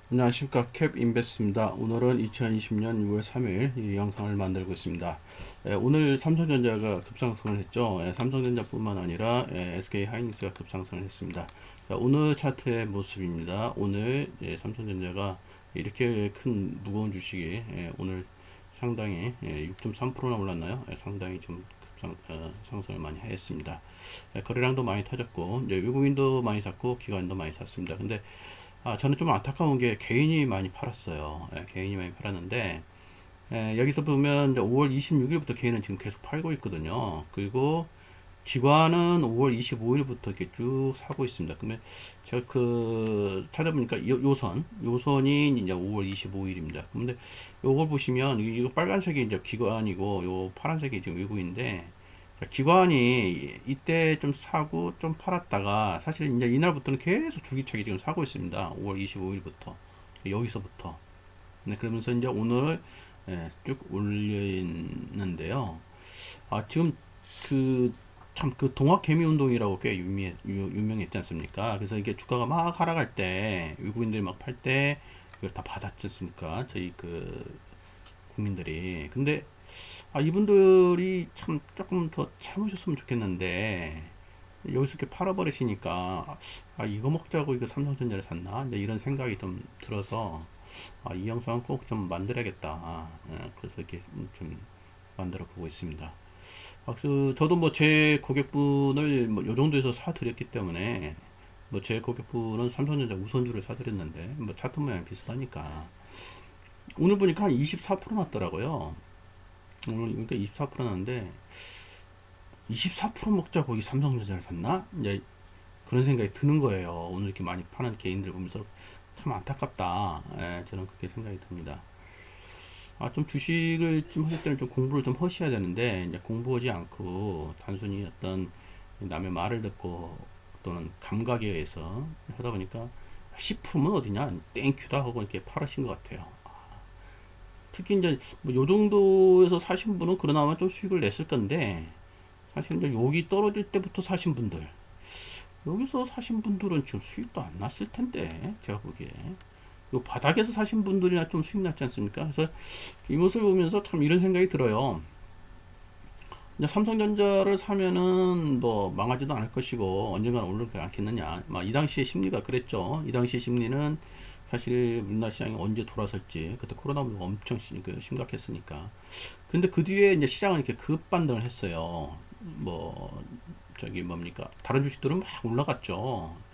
안녕하십니까, 캡인베스트입니다. 오늘은 2020년 6월 3일 이 영상을 만들고 있습니다. 오늘 삼성전자가 급상승을 했죠. 삼성전자뿐만 아니라 SK하이닉스가 급상승을 했습니다. 자, 오늘 차트의 모습입니다. 오늘 삼성전자가 이렇게 큰 무거운 주식이 오늘 상당히 6.3%나 올랐나요? 상당히 좀 상승을 많이 했습니다. 거래량도 많이 터졌고 이제 외국인도 많이 샀고 기관도 많이 샀습니다. 근데 저는 좀 안타까운 게 개인이 많이 팔았어요. 개인이 많이 팔았는데, 여기서 보면 이제 5월 26일부터 개인은 지금 계속 팔고 있거든요. 그리고 기관은 5월 25일부터 이렇게 쭉 사고 있습니다. 그러면 제가 찾아보니까 요선이 이제 5월 25일입니다. 근데 요걸 보시면 이거 빨간색이 이제 기관이고 요 파란색이 지금 외국인데, 기관이 이때 좀 사고 좀 팔았다가 사실 이제 이날부터는 계속 줄기차게 지금 사고 있습니다. 5월 25일부터 여기서부터. 네, 그러면서 이제 오늘 쭉 올리는데요. 지금 그 참 그 동학개미 운동이라고 꽤 유명했지 않습니까? 그래서 이게 주가가 막 하락할 때 외국인들이 막 팔 때 이걸 다 받았지 않습니까? 저희 국민들이. 근데 이분들이 참 조금 더 참으셨으면 좋겠는데 여기서 이렇게 팔아버리시니까 이거 먹자고 이거 삼성전자를 샀나? 이제 이런 생각이 좀 들어서 이 영상 꼭 좀 만들어야겠다. 그래서 이렇게 좀 만들어 보고 있습니다. 저도 뭐 제 고객분을 뭐 요 정도에서 사드렸기 때문에 뭐 제 고객분은 삼성전자 우선주를 사드렸는데 뭐 차트 모양 비슷하니까 오늘 보니까 한 24% 났더라고요. 오늘 그러니까 24% 났는데 24% 먹자 거기 삼성전자를 샀나? 이제 그런 생각이 드는 거예요. 오늘 이렇게 많이 파는 개인들 보면서 참 안타깝다. 저는 그렇게 생각이 듭니다. 좀 주식을 좀 하실 때는 좀 공부를 좀 하셔야 되는데, 이제 공부하지 않고 단순히 어떤 남의 말을 듣고 또는 감각에 의해서 하다 보니까 10%면 어디냐? 땡큐다 하고 이렇게 팔으신 것 같아요. 특히 이제 뭐요 정도에서 사신 분은 그러나마 좀 수익을 냈을 건데, 사실 이제 여기 떨어질 때부터 사신 분들, 여기서 사신 분들은 지금 수익도 안 났을 텐데, 제가 보기에. 요 바닥에서 사신 분들이나 좀 수익 났지 않습니까? 그래서 이것을 보면서 참 이런 생각이 들어요. 이제 삼성전자를 사면은 뭐 망하지도 않을 것이고 언젠가 오르지 않겠느냐. 이 당시의 심리가 그랬죠. 이 당시의 심리는 사실 우리나라 시장이 언제 돌아설지 그때 코로나 가 엄청 심각했으니까. 근데 그 뒤에 이제 시장은 이렇게 급반등을 했어요. 뭐 저기 뭡니까 다른 주식들은 막 올라갔죠.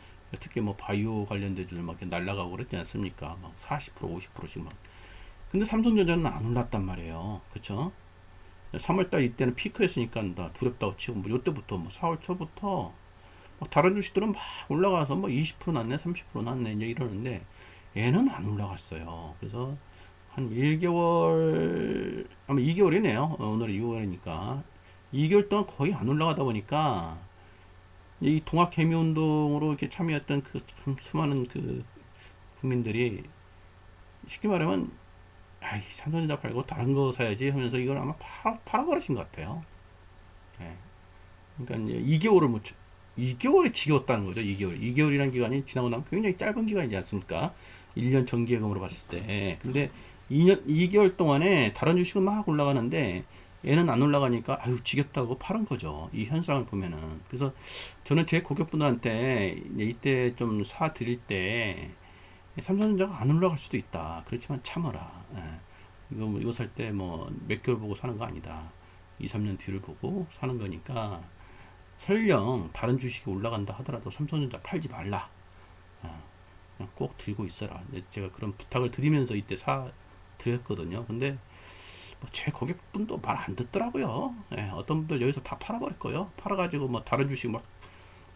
특히 뭐 바이오 관련된 주들 막 이렇게 날아가고 그랬지 않습니까? 막 40% 50%씩 막. 근데 삼성전자는 안 올랐단 말이에요. 그쵸? 3월달 이때는 피크했으니까 나 두렵다고 치고 뭐 요때부터 뭐 4월 초부터 막 다른 주식들은 막 올라가서 뭐 20% 났네 30% 났네 이제 이러는데 얘는 안 올라갔어요. 그래서 한 1개월 아마 2개월이네요. 오늘은 6월이니까 2개월 동안 거의 안 올라가다 보니까 이 동학개미 운동으로 이렇게 참여했던 그 수많은 그 국민들이 쉽게 말하면 삼성전자 팔고 다른 거 사야지 하면서 이걸 아마 팔아버리신 것 같아요. 예. 그러니까 이제 2개월을 못 2개월이 지겨웠다는 거죠. 2개월. 2개월이라는 기간이 지나고 나면 굉장히 짧은 기간이지 않습니까? 1년 정기예금으로 봤을 때. 근데 2개월 동안에 다른 주식은 막 올라가는데 얘는 안 올라가니까 아유 지겹다고 파는 거죠. 이 현상을 보면은. 그래서 저는 제 고객분들한테 이때 좀 사 드릴 때 삼성전자가 안 올라갈 수도 있다. 그렇지만 참아라. 이거 살 때 뭐 몇 개월 보고 사는 거 아니다. 2, 3년 뒤를 보고 사는 거니까 설령 다른 주식이 올라간다 하더라도 삼성전자 팔지 말라. 그냥 꼭 들고 있어라. 제가 그런 부탁을 드리면서 이때 사 드렸거든요. 근데 뭐제 고객분도 말 안 듣더라고요. 어떤 분들 여기서 다 팔아버릴 거예요. 팔아가지고 뭐 다른 주식 막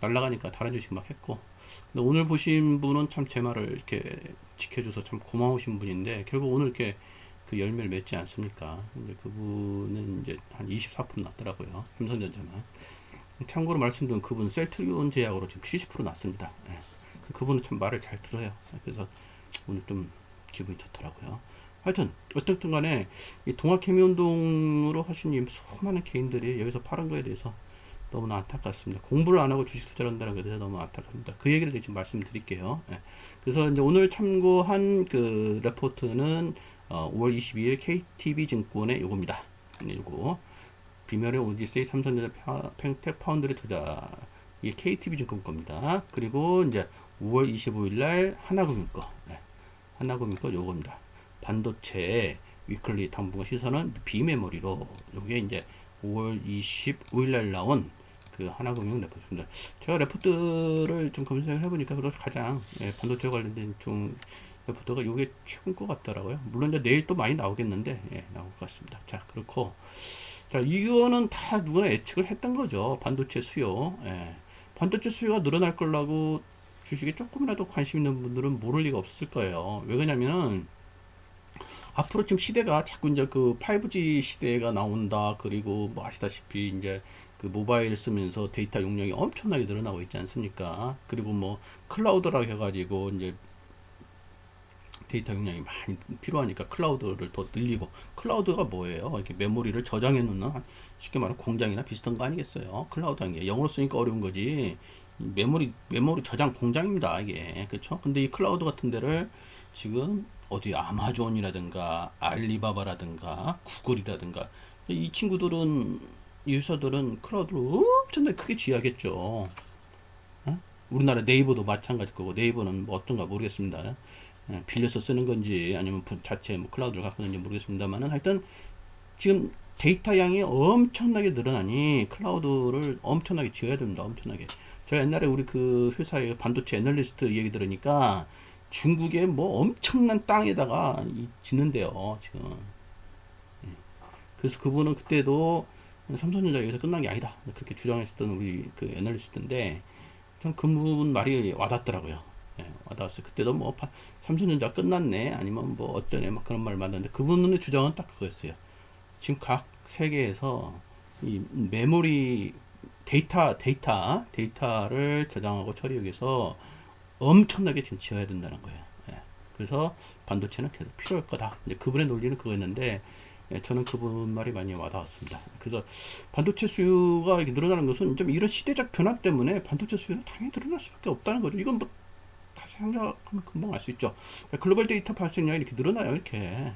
날라가니까 다른 주식 막 했고. 근데 오늘 보신 분은 참 제 말을 이렇게 지켜줘서 참 고마우신 분인데 결국 오늘 이렇게 그 열매를 맺지 않습니까? 근데 그분은 이제 한 24% 났더라고요. 삼성전자만. 참고로 말씀드린 그분 셀트리온 제약으로 지금 70% 났습니다. 그분은 참 말을 잘 들어요. 그래서 오늘 좀 기분이 좋더라고요. 하여튼 어쨌든 간에 이 동학개미 운동으로 하신 수많은 개인들이 여기서 파는 거에 대해서 너무나 안타깝습니다. 공부를 안 하고 주식 투자를 한다는 것에 대해서 너무 안타깝습니다. 그 얘기를 지금 말씀드릴게요. 예. 그래서 이제 오늘 참고한 그 레포트는 5월 22일 KTB 증권의 요겁니다. 요거 비멸의 오디세이 삼성전자 팽텍 파운드리 투자 이게 KTB 증권 겁니다. 그리고 이제 5월 25일 날 하나금융 거, 네. 하나금융 거 요겁니다. 반도체 위클리 당분간 시선은 비메모리로 요게 이제 5월 25일 날 나온 그 하나금융 레포트입니다. 제가 레포트를 좀 검색을 해보니까 그래서 가장 반도체 관련된 좀 레포트가 요게 최고인 것 같더라고요. 물론 이제 내일 또 많이 나오겠는데 나올 것 같습니다. 자, 그렇고 자, 이거는 다 누구나 예측을 했던 거죠. 반도체 수요. 반도체 수요가 늘어날 거라고 주식에 조금이라도 관심 있는 분들은 모를 리가 없을 거예요. 왜 그러냐면은 앞으로 지금 시대가 자꾸 이제 그 5G 시대가 나온다. 그리고 뭐 아시다시피 이제 그 모바일 쓰면서 데이터 용량이 엄청나게 늘어나고 있지 않습니까? 그리고 뭐 클라우드라고 해가지고 이제 데이터 용량이 많이 필요하니까 클라우드를 더 늘리고 클라우드가 뭐예요? 이렇게 메모리를 저장해 놓는 쉽게 말하면 공장이나 비슷한 거 아니겠어요? 클라우드한 게 영어로 쓰니까 어려운 거지. 메모리 저장 공장입니다 이게. 그렇죠? 근데 이 클라우드 같은 데를 지금 어디 아마존이라든가 알리바바라든가 구글이라든가 이 친구들은 이 회사들은 클라우드를 엄청나게 크게 지어야겠죠. 어? 우리나라 네이버도 마찬가지일 거고 네이버는 뭐 어떤가 모르겠습니다. 빌려서 쓰는 건지 아니면 자체 뭐 클라우드를 갖고 있는지 모르겠습니다만은 하여튼 지금 데이터 양이 엄청나게 늘어나니 클라우드를 엄청나게 지어야 됩니다. 엄청나게. 제가 옛날에 우리 그 회사의 반도체 애널리스트 얘기 들으니까 중국에 뭐 엄청난 땅에다가 짓는데요, 지금. 그래서 그분은 그때도 삼성전자 여기서 끝난 게 아니다. 그렇게 주장했었던 우리 그 애널리스트인데, 전 그분 말이 와닿더라고요. 와닿았어요. 그때도 뭐 삼성전자 끝났네, 아니면 뭐 어쩌네, 막 그런 말을 만났는데, 그분의 주장은 딱 그거였어요. 지금 각 세계에서 이 메모리 데이터를 저장하고 처리하기 위해서 엄청나게 지금 지어야 된다는 거예요. 그래서 반도체는 계속 필요할 거다. 이제 그분의 논리는 그거였는데, 저는 그분 말이 많이 와닿았습니다. 그래서 반도체 수요가 이렇게 늘어나는 것은 좀 이런 시대적 변화 때문에 반도체 수요는 당연히 늘어날 수밖에 없다는 거죠. 이건 뭐 다시 생각하면 금방 알 수 있죠. 글로벌 데이터 발생량이 이렇게 늘어나요. 이렇게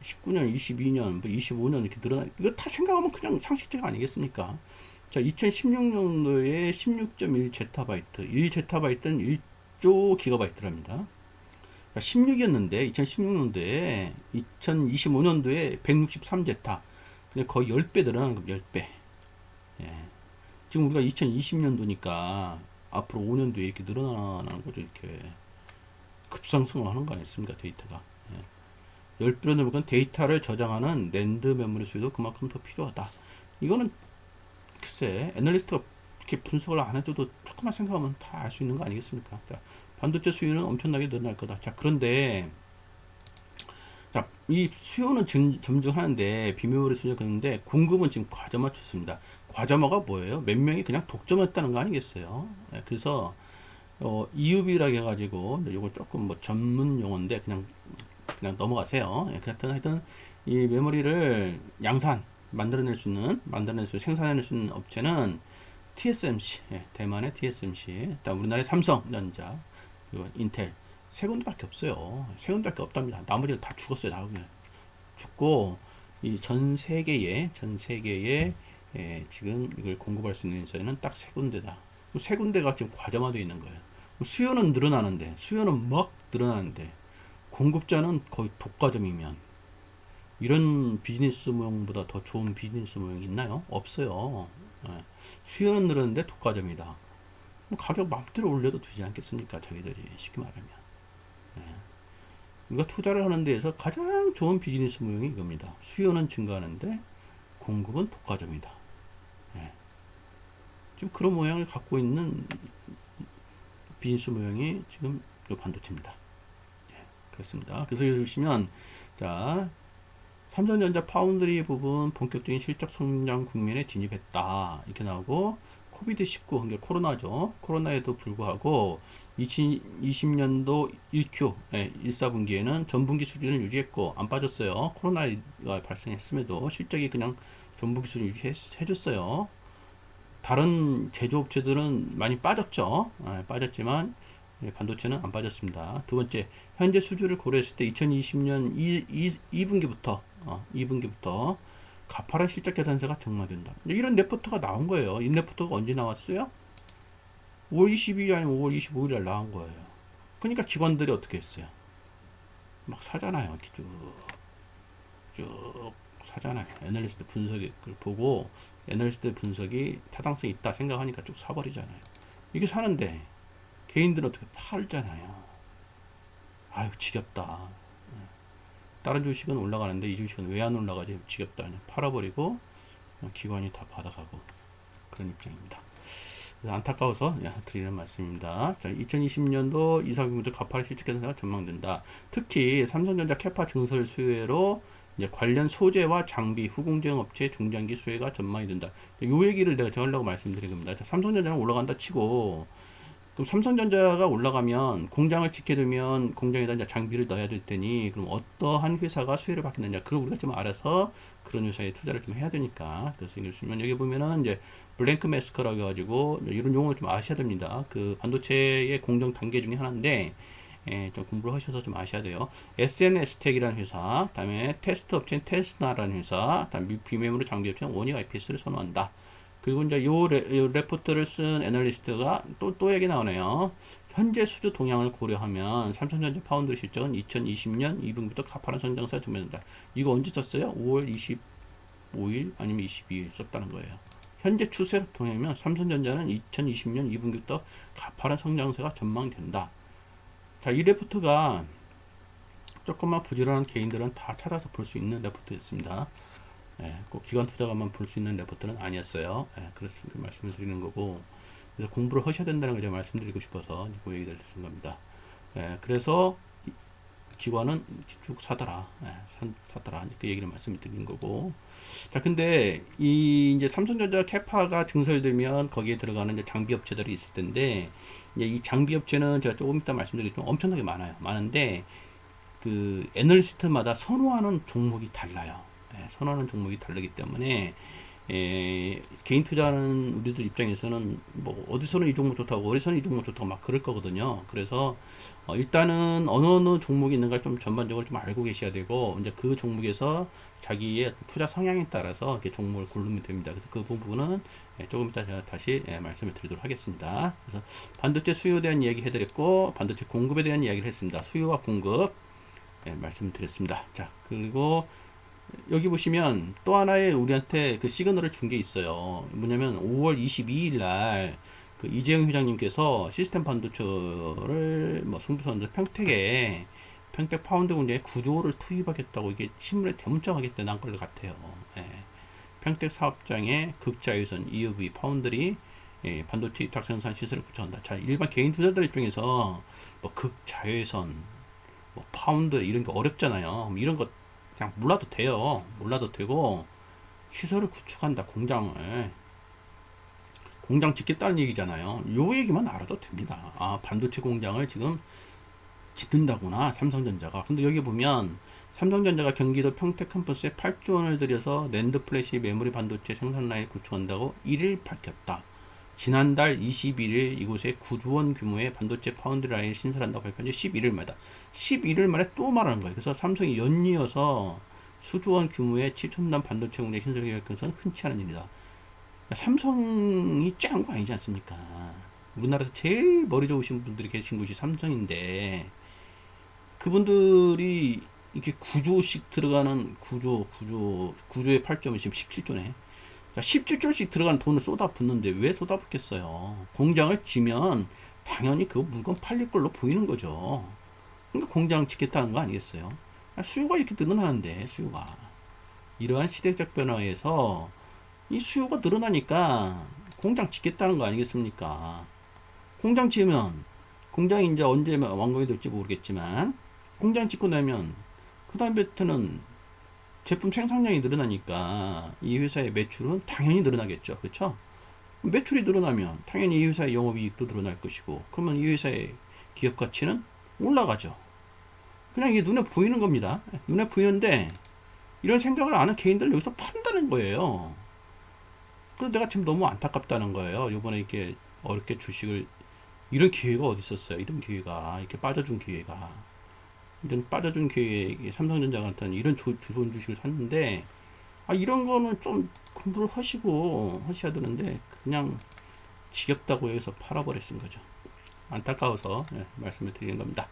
19년, 22년, 뭐 25년 이렇게 늘어나. 이거 다 생각하면 그냥 상식적 아니겠습니까? 자, 2016년도에 16.1 제타바이트, 1 제타바이트는 1조 기가바이트랍니다. 16이었는데 2016년도에 2025년도에 163 제타. 근데 거의 10배 늘어나는 겁니다. 10배. 예. 지금 우리가 2020년도니까 앞으로 5년도에 이렇게 늘어나는 거죠. 이렇게 급상승을 하는 거 아니겠습니까? 데이터가. 10배로 늘면 데이터를 저장하는 랜드 메모리 수요도 그만큼 더 필요하다. 이거는 글쎄 애널리스트가 이렇게 분석을 안 해줘도 조금만 생각하면 다 알 수 있는 거 아니겠습니까? 자, 반도체 수요는 엄청나게 늘어날 거다. 자, 그런데 자, 이 수요는 점증하는데 비메모리 수요가 그런데 공급은 지금 과점화됐습니다. 과점화가 뭐예요? 몇 명이 그냥 독점했다는 거 아니겠어요? 그래서 EUV라고 해가지고 이거 조금 뭐 전문 용어인데 그냥 넘어가세요. 하여튼 이 메모리를 만들어낼 수 생산해낼 수 있는 업체는 TSMC, 대만의 TSMC, 우리나라의 삼성전자, 그리고 인텔 세 군데밖에 없어요. 세 군데밖에 없답니다. 나머지는 다 죽었어요. 나오면 죽고 이 전 세계에 지금 이걸 공급할 수 있는 회사는 딱 세 군데다. 세 군데가 지금 과점화되어 있는 거예요. 수요는 늘어나는데, 수요는 막 늘어나는데 공급자는 거의 독과점이면 이런 비즈니스 모형보다 더 좋은 비즈니스 모형이 있나요? 없어요. 수요는 늘었는데 독과점이다. 가격 마음대로 올려도 되지 않겠습니까? 자기들이 쉽게 말하면. 우리가 투자를 하는 데에서 가장 좋은 비즈니스 모형이 이겁니다. 수요는 증가하는데 공급은 독과점이다. 지금 그런 모양을 갖고 있는 비즈니스 모형이 지금 이 반도체입니다. 그렇습니다. 그래서 여기 보시면 자, 삼성전자 파운드리 부분 본격적인 실적 성장 국면에 진입했다. 이렇게 나오고 코비드19, 그러니까 코로나죠. 코로나에도 불구하고 2020년도 1Q, 1사분기에는 전분기 수준을 유지했고 안 빠졌어요. 코로나가 발생했음에도 실적이 그냥 전분기 수준 유지해줬어요. 다른 제조업체들은 많이 빠졌죠. 빠졌지만 반도체는 안 빠졌습니다. 두 번째, 현재 수주를 고려했을 때 2020년 2분기부터 2분기부터 가파른 실적 개선세가 증가된다. 이런 레포트가 나온 거예요. 이 레포트가 언제 나왔어요? 5월 22일 아니면 5월 25일 날 나온 거예요. 그러니까 기관들이 어떻게 했어요? 막 사잖아요. 이렇게 쭉 사잖아요. 애널리스트 분석을 보고 애널리스트 분석이 타당성이 있다 생각하니까 쭉 사버리잖아요. 이게 사는데 개인들은 어떻게 팔잖아요. 아유 지겹다. 다른 주식은 올라가는데 이 주식은 왜 안 올라가지? 지겹다. 그냥 팔아버리고 기관이 다 받아가고 그런 입장입니다. 안타까워서 드리는 말씀입니다. 자, 2020년도 2, 4분기부터 가파른 실적 개선세가 전망된다. 특히 삼성전자 캐파 증설 수혜로 이제 관련 소재와 장비, 후공정 업체 중장기 수혜가 전망이 된다. 요 얘기를 내가 하려고 말씀드린 겁니다. 자, 삼성전자는 올라간다 치고, 그럼 삼성전자가 올라가면 공장을 지켜두면 공장에다 이제 장비를 넣어야 될 테니, 그럼 어떠한 회사가 수혜를 받겠느냐. 그걸 우리가 좀 알아서 그런 회사에 투자를 좀 해야 되니까. 그래서 여기 보면은 이제 블랭크 매스크라고 해가지고 이런 용어를 좀 아셔야 됩니다. 그 반도체의 공정 단계 중에 하나인데, 좀 공부를 하셔서 좀 아셔야 돼요. SNS텍이라는 회사, 다음에 테스트 업체인 테스나라는 회사, 다음에 비메모리 장비 업체인 원익 IPS를 선호한다. 그리고 이제 요 레포트를 쓴 애널리스트가 또 얘기 나오네요. 현재 수주 동향을 고려하면 삼성전자 파운드리 실적은 2020년 2분기부터 가파른 성장세가 전면된다. 이거 언제 썼어요? 5월 25일 아니면 22일 썼다는 거예요. 현재 추세 동향이면 삼성전자는 2020년 2분기부터 가파른 성장세가 전망된다. 자, 이 레포트가 조금만 부지런한 개인들은 다 찾아서 볼 수 있는 레포트였습니다. 꼭 기관 투자가만 볼 수 있는 레포트는 아니었어요. 그래서 말씀을 드리는 거고, 그래서 공부를 하셔야 된다는 걸 제가 말씀드리고 싶어서 그 얘기를 드린 겁니다. 그래서 기관은 쭉 사더라, 사더라, 그 얘기를 말씀드리는 거고. 자, 근데 이제 삼성전자 캐파가 증설되면 거기에 들어가는 이제 장비 업체들이 있을 텐데, 이제 이 장비 업체는 제가 조금 이따 말씀드리겠지만 엄청나게 많아요. 많은데 그 애널리스트마다 선호하는 종목이 달라요. 선호하는 종목이 다르기 때문에 개인 투자하는 우리들 입장에서는 뭐 어디서는 이 종목 좋다고 어디서는 이 종목 좋다고 막 그럴 거거든요. 그래서 일단은 어느 종목이 있는가 좀 전반적으로 좀 알고 계셔야 되고, 이제 그 종목에서 자기의 투자 성향에 따라서 이렇게 종목을 고르면 됩니다. 그래서 그 부분은 조금 이따 제가 다시 말씀을 드리도록 하겠습니다. 그래서 반도체 수요에 대한 이야기 해드렸고, 반도체 공급에 대한 이야기를 했습니다. 수요와 공급 말씀을 드렸습니다. 자, 그리고 여기 보시면 또 하나의 우리한테 그 시그널을 준 게 있어요. 뭐냐면 5월 22일 날 그 이재용 회장님께서 시스템 반도체를 뭐 승부선들 평택 파운드 공장에 9조를 투입하겠다고 이게 신문에 대문짝하게 난 걸 같아요. 평택 사업장에 극자유선, EUV, 파운드리, 반도체 위탁 생산 시설을 구축한다. 자, 일반 개인 투자자 입장에서 뭐 극자유선, 뭐 파운드리 이런 게 어렵잖아요. 이런 거 그냥 몰라도 돼요. 몰라도 되고, 시설을 구축한다. 공장 짓겠다는 얘기잖아요. 요 얘기만 알아도 됩니다. 아, 반도체 공장을 지금 짓는다구나, 삼성전자가. 근데 여기 보면 삼성전자가 경기도 평택 캠퍼스에 8조 원을 들여서 낸드 플래시 메모리 반도체 생산 라인을 구축한다고 1일 밝혔다. 지난달 21일 이곳에 9조 원 규모의 반도체 파운드리 라인을 신설한다고 발표한 지 11일 만에 또 말하는 거예요. 그래서 삼성이 연이어서 수조 원 규모의 최첨단 반도체 공장 신설 계획 것은 흔치 않은 일이다. 삼성이 짠 거 아니지 않습니까? 우리나라에서 제일 머리 좋으신 분들이 계신 곳이 삼성인데, 그분들이 이렇게 9조씩 들어가는 구조의 8점은 지금 17조네. 자, 17조씩 들어가는 돈을 쏟아붓는데 왜 쏟아붓겠어요? 공장을 지면 당연히 그 물건 팔릴 걸로 보이는 거죠. 그러니까 공장 짓겠다는 거 아니겠어요? 수요가 이렇게 늘어나는데, 수요가. 이러한 시대적 변화에서 이 수요가 늘어나니까 공장 짓겠다는 거 아니겠습니까? 공장 지으면, 공장이 이제 언제 완공이 될지 모르겠지만, 공장 짓고 나면, 그 다음부터는 제품 생산량이 늘어나니까 이 회사의 매출은 당연히 늘어나겠죠. 그렇죠? 매출이 늘어나면 당연히 이 회사의 영업이익도 늘어날 것이고, 그러면 이 회사의 기업 가치는 올라가죠. 그냥 이게 눈에 보이는 겁니다. 눈에 보이는데 이런 생각을 아는 개인들 여기서 판다는 거예요. 그래서 내가 지금 너무 안타깝다는 거예요. 요번에 이렇게 어렵게 주식을, 이런 기회가 어디 있었어요. 이런 기회가, 이렇게 빠져준 기회가. 이런 빠져준 기회에 삼성전자 같은 이런 좋은 주식을 샀는데, 이런 거는 좀 공부를 하셔야 되는데, 그냥 지겹다고 해서 팔아버렸은 거죠. 안타까워서 말씀을 드리는 겁니다.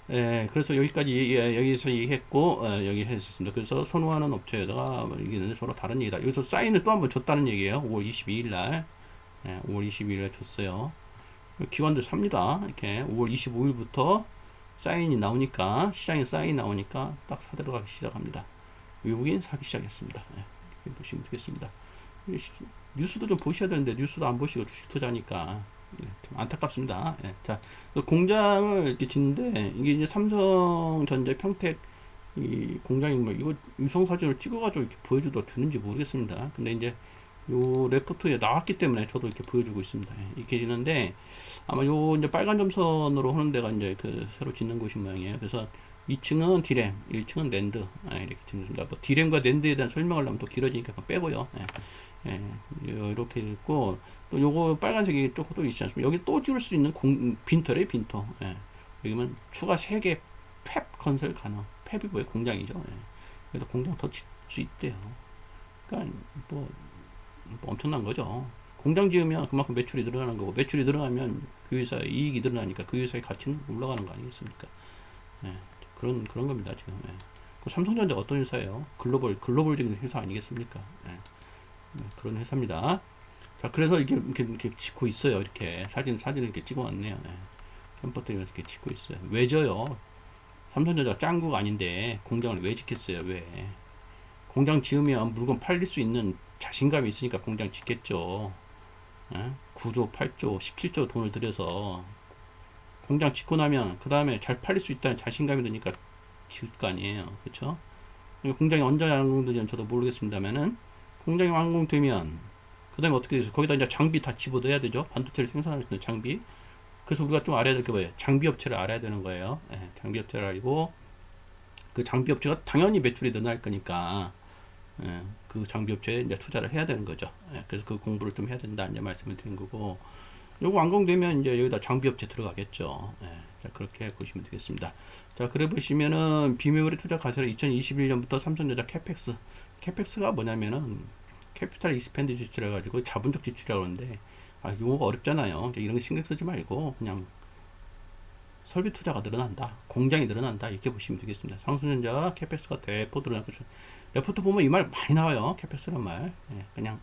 그래서 여기까지 여기서 얘기했고 여기 했었습니다. 그래서 선호하는 업체에다가 이게 서로 다른 얘기다. 여기서 사인을 또 한번 줬다는 얘기예요. 5월 22일 날 5월 22일 날 줬어요. 기관들 삽니다. 이렇게 5월 25일부터 사인이 나오니까, 시장에 사인이 나오니까 딱 사들어가기 시작합니다. 외국인 사기 시작했습니다. 이렇게 보시면 되겠습니다. 뉴스도 좀 보셔야 되는데 뉴스도 안 보시고 주식 투자니까 좀 안타깝습니다. 자, 공장을 이렇게 짓는데, 이게 이제 삼성전자 평택 이 공장이 뭐 이거 유성 사진을 찍어가지고 이렇게 보여줘도 되는지 모르겠습니다. 근데 이제 요 레포트에 나왔기 때문에 저도 이렇게 보여주고 있습니다. 이렇게 있는데, 아마 요 이제 빨간 점선으로 하는 데가 이제 그 새로 짓는 곳인 모양이에요. 그래서 2층은 디램, 1층은 랜드, 이렇게 짓습니다. 뭐 디램과 랜드에 대한 설명을 하면 또 길어지니까 빼고요. 이렇게 있고, 또 요거 빨간색이 또 있지 않습니까? 여기 또 찍을 수 있는 빈터래, 빈터. 여기면 추가 3개 펩 건설 가능. 펩이 뭐예요? 공장이죠. 그래서 공장 더 짓을 수 있대요. 그러니까 뭐 엄청난 거죠. 공장 지으면 그만큼 매출이 늘어나는 거고, 매출이 늘어나면 그 회사의 이익이 늘어나니까 그 회사의 가치는 올라가는 거 아니겠습니까? 그런 겁니다, 지금. 그 삼성전자 어떤 회사예요? 글로벌적인 회사 아니겠습니까? 그런 회사입니다. 자, 그래서 이렇게 찍고 있어요. 이렇게 사진을 이렇게 찍어놨네요. 캠퍼트 이렇게 찍고 있어요. 왜 져요? 삼성전자 짱구가 아닌데 공장을 왜 짓겠어요? 왜? 공장 지으면 물건 팔릴 수 있는 자신감이 있으니까 공장 짓겠죠. 9조, 8조, 17조 돈을 들여서 공장 짓고 나면 그 다음에 잘 팔릴 수 있다는 자신감이 드니까 지을 거 아니에요. 그렇죠? 공장이 언제 완공되는지 저도 모르겠습니다만은, 공장이 완공되면 그 다음에 어떻게 돼서 거기다 이제 장비 다 집어넣어야 되죠. 반도체를 생산할 수 있는 장비. 그래서 우리가 좀 알아야 될 게 뭐예요? 장비 업체를 알아야 되는 거예요. 장비 업체를 알고, 그 장비 업체가 당연히 매출이 늘어날 거니까 그 장비 업체에 이제 투자를 해야 되는 거죠. 그래서 그 공부를 좀 해야 된다 이제 말씀을 드린 거고, 요거 완공되면 이제 여기다 장비 업체 들어가겠죠. 자, 그렇게 보시면 되겠습니다. 자, 그래 보시면은 비메모리 투자 가설에 2021년부터 삼성전자 캐펙스가 뭐냐면은 캐피탈 익스펜드 지출해 가지고 자본적 지출이라고 하는데, 용어가 어렵잖아요. 이런 거 신경 쓰지 말고 그냥 설비 투자가 늘어난다, 공장이 늘어난다, 이렇게 보시면 되겠습니다. 삼성전자 캐펙스가 대폭 늘어나고, 레포트 보면 이 말 많이 나와요. 캐펙스란 말. 그냥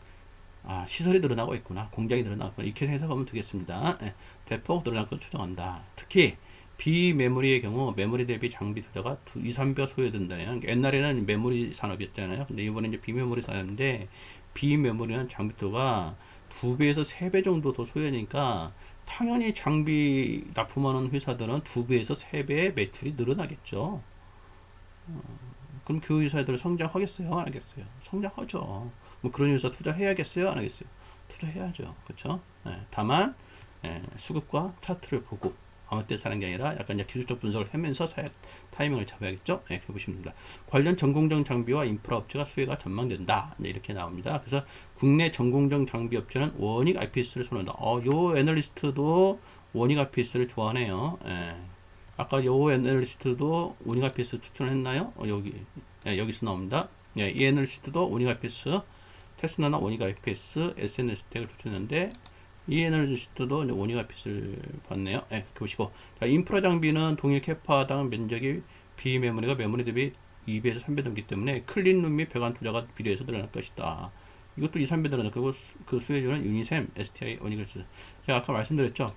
시설이 늘어나고 있구나, 공장이 늘어나고 있구나, 이렇게 해석하면 되겠습니다. 대폭 늘어날 걸 추정한다. 특히 비메모리의 경우 메모리 대비 장비 투자가 2, 3배 소요된다네요. 옛날에는 메모리 산업이었잖아요. 근데 이번에 이제 비메모리 산업인데, 비메모리는 장비 투자가 2배에서 3배 정도 더 소요되니까 당연히 장비 납품하는 회사들은 2배에서 3배의 매출이 늘어나겠죠. 그럼 그 회사들 성장하겠어요? 안 하겠어요? 성장하죠. 뭐 그런 회사 투자해야겠어요? 안 하겠어요? 투자해야죠. 그렇죠? 다만 수급과 차트를 보고 아무 때 사는 게 아니라 약간 이제 기술적 분석을 하면서 타이밍을 잡아야겠죠. 그렇게 보시면 됩니다. 관련 전공정 장비와 인프라 업체가 수혜가 전망된다. 이렇게 나옵니다. 그래서 국내 전공정 장비 업체는 원익 IPS를 선호한다. 요 애널리스트도 원익 IPS를 좋아하네요. 아까 요 애널리스트도 원익 IPS 추천을 했나요? 여기서 나옵니다. 이 애널리스트도 원익 IPS, 테스나나 원익 IPS, SNS 텍을 추천했는데, 이 애널리스트도 원익 IPS를 봤네요. 이렇게 보시고, 자, 인프라 장비는 동일 캐파당 면적이 비메모리가 메모리 대비 2배에서 3배 넘기 때문에 클린룸 및 배관 투자가 비례해서 늘어날 것이다. 이것도 2, 3배 늘어날 거고, 그 수혜주는 유니셈, STI, 원익을 제가 아까 말씀드렸죠.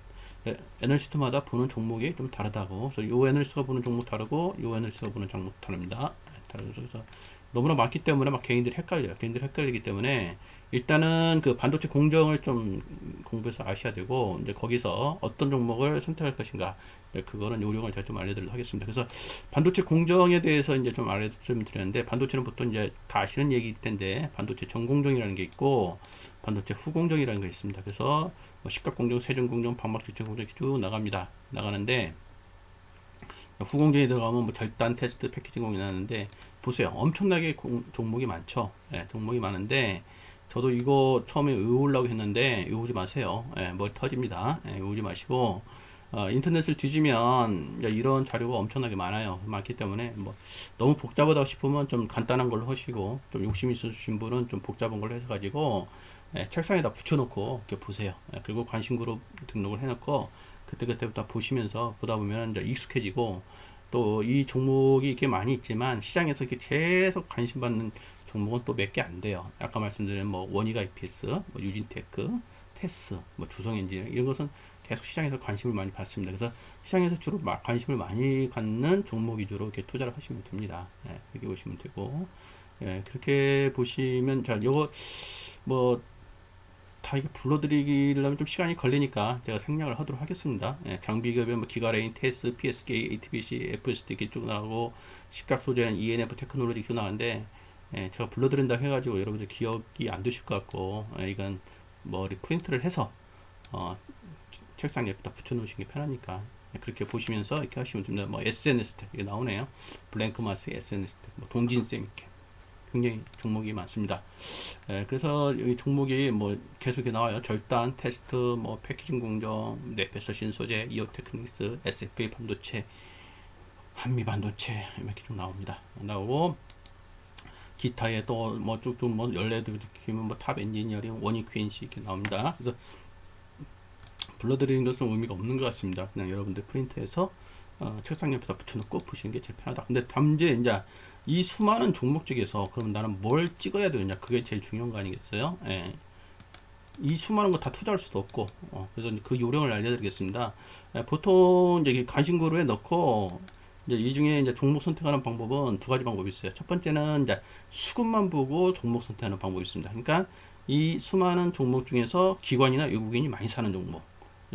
애널리스트마다 보는 종목이 좀 다르다고. 그래서 요 애널리스트가 보는 종목 다르고, 요 애널리스트가 보는 종목 다릅니다. 그래서 너무나 많기 때문에 막 개인들이 헷갈려요. 개인들이 헷갈리기 때문에 일단은 그 반도체 공정을 좀 공부해서 아셔야 되고, 이제 거기서 어떤 종목을 선택할 것인가, 그거는 요령을 제가 좀 알려드리도록 하겠습니다. 그래서 반도체 공정에 대해서 이제 좀 알려드리는데, 반도체는 보통 이제 다 아시는 얘기일 텐데, 반도체 전공정이라는 게 있고, 반도체 후공정이라는 게 있습니다. 그래서 뭐 식각공정, 세정공정, 방막지층공정 이렇게 쭉 나가는데, 후공정에 들어가면 뭐 절단 테스트, 패키징 공정이 나는데, 보세요. 엄청나게 종목이 많죠. 종목이 많은데, 저도 이거 처음에 외우려고 했는데 외우지 마세요. 예, 머리 터집니다. 예, 외우지 마시고 인터넷을 뒤지면 이제 이런 자료가 엄청나게 많기 때문에 뭐 너무 복잡하다 싶으면 좀 간단한 걸로 하시고 좀 욕심 있으신 분은 좀 복잡한 걸로 해서 가지고 예, 책상에다 붙여놓고 이렇게 보세요. 예, 그리고 관심 그룹 등록을 해놓고 그때부터 보시면서 보다 보면 이제 익숙해지고 또 이 종목이 이렇게 많이 있지만 시장에서 이렇게 계속 관심 받는 종목은 또 몇 개 안 돼요. 아까 말씀드린 뭐 원희가 EPS, 뭐 유진테크, 테스, 뭐 주성엔지니어링 이런 것은 계속 시장에서 관심을 많이 받습니다. 그래서 시장에서 주로 관심을 많이 갖는 종목 위주로 이렇게 투자를 하시면 됩니다. 예, 그렇게 보시면 되고, 예, 그렇게 보시면 자, 요거 뭐 다 이게 불러드리려면 좀 시간이 걸리니까 제가 생략을 하도록 하겠습니다. 예, 장비급여 뭐 기가레인, 테스, PSK, ATBC, FST 이렇게 쭉 나오고 식작 소재는 ENF 테크놀로지 쭉 나오는데 예, 제가 불러드린다 해가지고 여러분들 기억이 안 되실 것 같고 예, 이건 뭐 프린트를 해서 책상 옆에다 붙여놓으시는 게 편하니까 예, 그렇게 보시면서 이렇게 하시면 됩니다. 뭐 SNS 탭 이게 나오네요. 블랭크 마스 SNS 탭, 뭐 동진쌤 이렇게 굉장히 종목이 많습니다. 예, 그래서 여기 종목이 뭐 계속 나와요. 절단, 테스트, 뭐 패키징 공정, 네페서 신소재, 이오테크닉스, SFA 반도체, 한미 반도체 이렇게 좀 나옵니다. 나오고 기타에 또 뭐 쭉쭉 뭐 연례도 키면 뭐 탑 엔지니어링, 원익 퀸시 이렇게 나옵니다. 그래서 불러드리는 것은 의미가 없는 것 같습니다. 그냥 여러분들 프린트해서 책상 옆에다 붙여놓고 보시는 게 제일 편하다. 근데 담제 이제 이 수많은 종목 중에서 그럼 나는 뭘 찍어야 되느냐 그게 제일 중요한 거 아니겠어요? 예. 이 수많은 거 다 투자할 수도 없고 그래서 그 요령을 알려드리겠습니다. 예, 보통 이제 관심그룹에 넣고 이제 이 중에 이제 종목 선택하는 방법은 두 가지 방법이 있어요. 첫 번째는 이제 수급만 보고 종목 선택하는 방법이 있습니다. 그러니까 이 수많은 종목 중에서 기관이나 외국인이 많이 사는 종목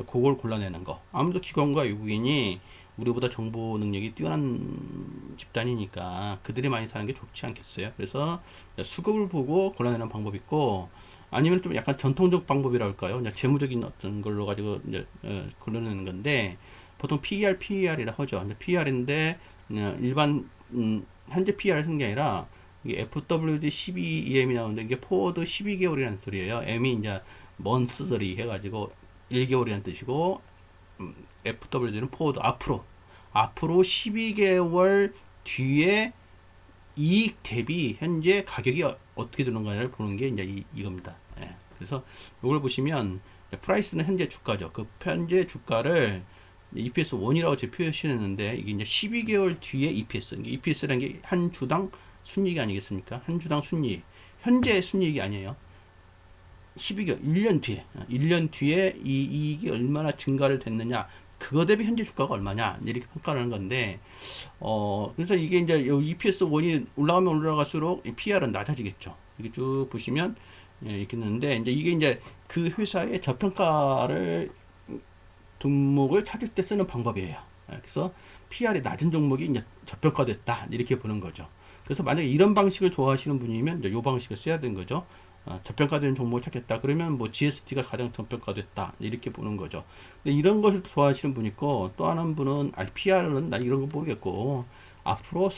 그걸 골라내는 거. 아무래도 기관과 외국인이 우리보다 정보 능력이 뛰어난 집단이니까 그들이 많이 사는 게 좋지 않겠어요. 그래서 수급을 보고 골라내는 방법이 있고 아니면 좀 약간 전통적 방법이라 할까요? 이제 재무적인 어떤 걸로 가지고 이제 골라내는 건데 보통 PER, PER이라 하죠. 이제 PER인데 일반 현재 PER 하는 게 아니라 이게 FWD 12EM이 나오는데 이게 포워드 12개월이라는 소리예요. M이 이제 monthly 해가지고 1개월이라는 뜻이고 FWD는 포워드 앞으로 12개월 뒤에 이익 대비 현재 가격이 어떻게 되는가를 보는 게 이제 이겁니다. 예. 그래서 이걸 보시면 프라이스는 현재 주가죠. 그 현재 주가를 EPS 1이라고 제가 표시했는데 이게 이제 12개월 뒤에 EPS. EPS라는 게 한 주당 순이익이 아니겠습니까? 한 주당 순이익. 현재 순이익이 아니에요. 12개월, 1년 뒤에 이 이익이 얼마나 증가를 됐느냐, 그거 대비 현재 주가가 얼마냐, 이렇게 평가하는 건데, 그래서 이게 이제 EPS 1이 올라가면 올라갈수록 PR은 낮아지겠죠. 이게 쭉 보시면, 예, 이렇게 있는데, 이제 이게 그 회사의 저평가를, 종목을 찾을 때 쓰는 방법이에요. 그래서 PR이 낮은 종목이 이제 저평가됐다, 이렇게 보는 거죠. 그래서 만약에 이런 방식을 좋아하시는 분이면 이제 이 방식을 써야 되는 거죠. 저평가된 종목을 찾겠다. 그러면 뭐 GST가 가장 저평가됐다. 이렇게 보는 거죠. 근데 이런 것을 좋아하시는 분 있고 또 하나는 분은 PR은 나 이런 거 모르겠고 앞으로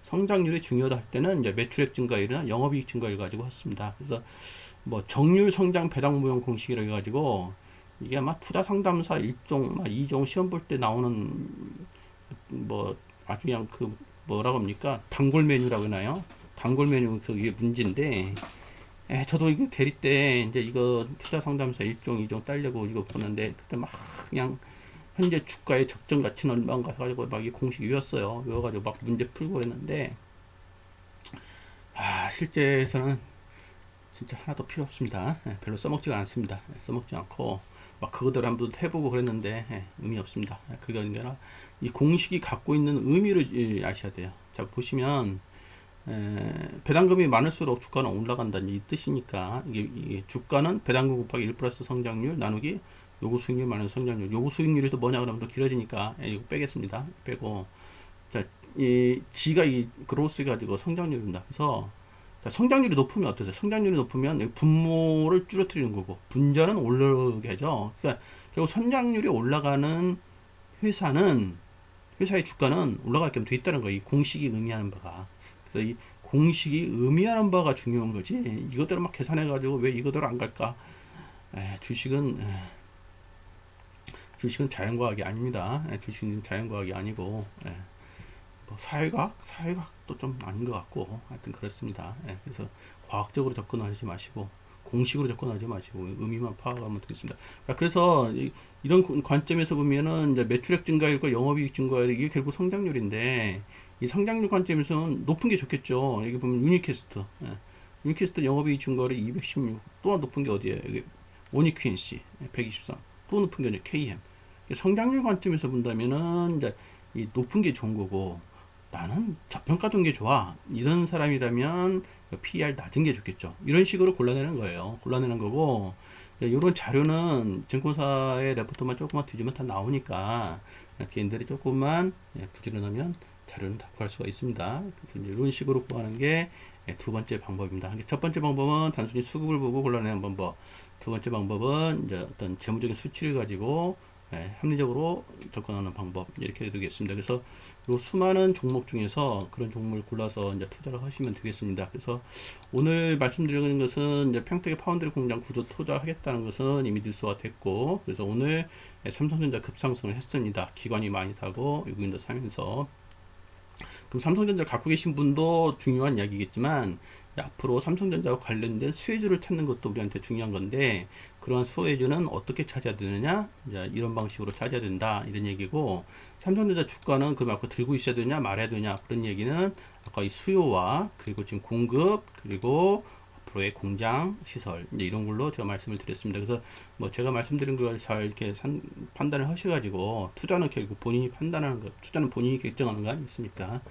성장률이 중요하다 할 때는 이제 매출액 증가율이나 영업이익 증가율 가지고 했습니다. 그래서 뭐 정률 성장 배당 무형 공식이라 해가지고 이게 아마 투자 상담사 1종, 2종 시험 볼 때 나오는 뭐 아주 그냥 그 뭐라고 합니까? 단골 메뉴라고 하나요? 단골 메뉴 그게 문제인데 저도 이거 대리 때 이제 이거 투자 상담사 1종, 2종 따려고 이거 보는데 그때 막 그냥 현재 주가의 적정 가치는 얼마인가 해가지고 막 이 공식 외웠어요. 외워가지고 막 문제 풀고 그랬는데 실제에서는 진짜 하나도 필요 없습니다. 별로 써먹지가 않습니다. 써먹지 않고 막 그거대로 한번 해보고 그랬는데 의미 없습니다. 그게 아니라 이 공식이 갖고 있는 의미를 아셔야 돼요. 자 보시면 배당금이 많을수록 주가는 올라간다는 이 뜻이니까 이게 주가는 배당금 곱하기 1 플러스 성장률 나누기 요구 수익률 많은 성장률. 요구 수익률이 또 뭐냐 그러면 또 길어지니까 이거 빼겠습니다. 빼고 자 이 G가 이 그로스 가지고 성장률입니다. 그래서 자, 성장률이 높으면 어떠세요? 성장률이 높으면 분모를 줄어뜨리는 거고 분자는 올라가게 하죠. 그러니까 결국 성장률이 올라가는 회사의 주가는 올라갈 겸 돼 있다는 거예요. 이 공식이 의미하는 바가. 그래서 이 공식이 의미하는 바가 중요한 거지. 이거대로 막 계산해가지고 왜 이거대로 안 갈까? 주식은 자연과학이 아닙니다. 주식은 자연과학이 아니고, 뭐 사회과학도 좀 아닌 것 같고, 하여튼 그렇습니다. 그래서 과학적으로 접근하지 마시고, 공식으로 접근하지 마시고, 의미만 파악하면 되겠습니다. 그래서 이런 관점에서 보면은 이제 매출액 증가율과 영업이익 증가율 이게 결국 성장률인데, 이 성장률 관점에서는 높은 게 좋겠죠. 여기 보면 유니캐스트, 유니캐스트 영업이익 증가율이 216, 또 높은 게 어디예요? 여기 오니퀴엔시 123, 또 높은 게 KM. 성장률 관점에서 본다면은 이제 이 높은 게 좋은 거고, 나는 저평가된 게 좋아, 이런 사람이라면 PER 낮은 게 좋겠죠. 이런 식으로 골라내는 거예요. 골라내는 거고, 이런 자료는 증권사의 레포트만 조금만 뒤지면 다 나오니까 개인들이 조금만 부지런하면 자료는 다 구할 수가 있습니다. 그래서 이런 식으로 구하는 게 두 번째 방법입니다. 첫 번째 방법은 단순히 수급을 보고 골라내는 방법. 두 번째 방법은 이제 어떤 재무적인 수치를 가지고 합리적으로 접근하는 방법, 이렇게 되겠습니다. 그래서 요 수많은 종목 중에서 그런 종목을 골라서 이제 투자를 하시면 되겠습니다. 그래서 오늘 말씀드리는 것은 이제 평택의 파운드리 공장 구조 투자하겠다는 것은 이미 뉴스가 됐고, 그래서 오늘 삼성전자 급상승을 했습니다. 기관이 많이 사고 외국인도 사면서. 그럼 삼성전자를 갖고 계신 분도 중요한 이야기겠지만, 앞으로 삼성전자와 관련된 수혜주를 찾는 것도 우리한테 중요한 건데, 그러한 수혜주는 어떻게 찾아야 되느냐, 이제 이런 방식으로 찾아야 된다, 이런 얘기고, 삼성전자 주가는 그만큼 들고 있어야 되냐 말아야 되냐, 그런 얘기는 아까 이 수요와 그리고 지금 공급, 그리고 앞으로의 공장 시설, 이제 이런 걸로 제가 말씀을 드렸습니다. 그래서 뭐 제가 말씀드린 걸 잘 이렇게 판단을 하셔가지고, 투자는 결국 본인이 판단하는 거, 투자는 본인이 결정하는 거 아니겠습니까?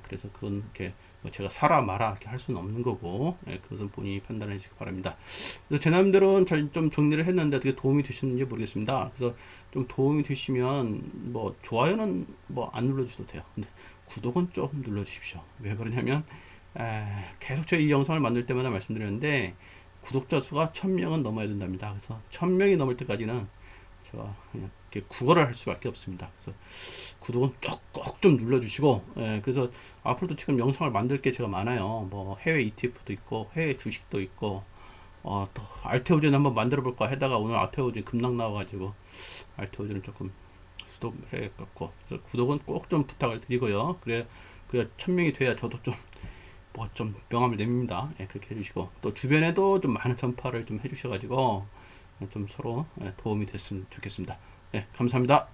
그래서 그건 이렇게 뭐 제가 사라 마라 이렇게 할 수는 없는 거고, 그것은 본인이 판단해 주시기 바랍니다. 그래서 제 나름대로 좀 정리를 했는데 어떻게 도움이 되셨는지 모르겠습니다. 그래서 좀 도움이 되시면 뭐 좋아요는 뭐 안 눌러주셔도 돼요. 근데 구독은 좀 눌러주십시오. 왜 그러냐면 계속 제가 이 영상을 만들 때마다 말씀드렸는데, 구독자 수가 1000명은 넘어야 된답니다. 그래서 1000명이 넘을 때까지는 제가 그냥 이렇게 구걸을 할 수밖에 없습니다. 그래서 구독은 꼭 좀 눌러주시고, 그래서 앞으로도 지금 영상을 만들 게 제가 많아요. 뭐 해외 ETF도 있고 해외 주식도 있고, 또 알테오젠 한번 만들어 볼까 하다가 오늘 알테오젠 급락 나와가지고 알테오젠을 조금 수독해갖고, 그래서 구독은 꼭 좀 부탁을 드리고요. 그래 1000명이 돼야 저도 좀 뭐 좀 명함을 냅니다. 그렇게 해주시고, 또 주변에도 좀 많은 전파를 좀 해주셔가지고 좀 서로 도움이 됐으면 좋겠습니다. 감사합니다.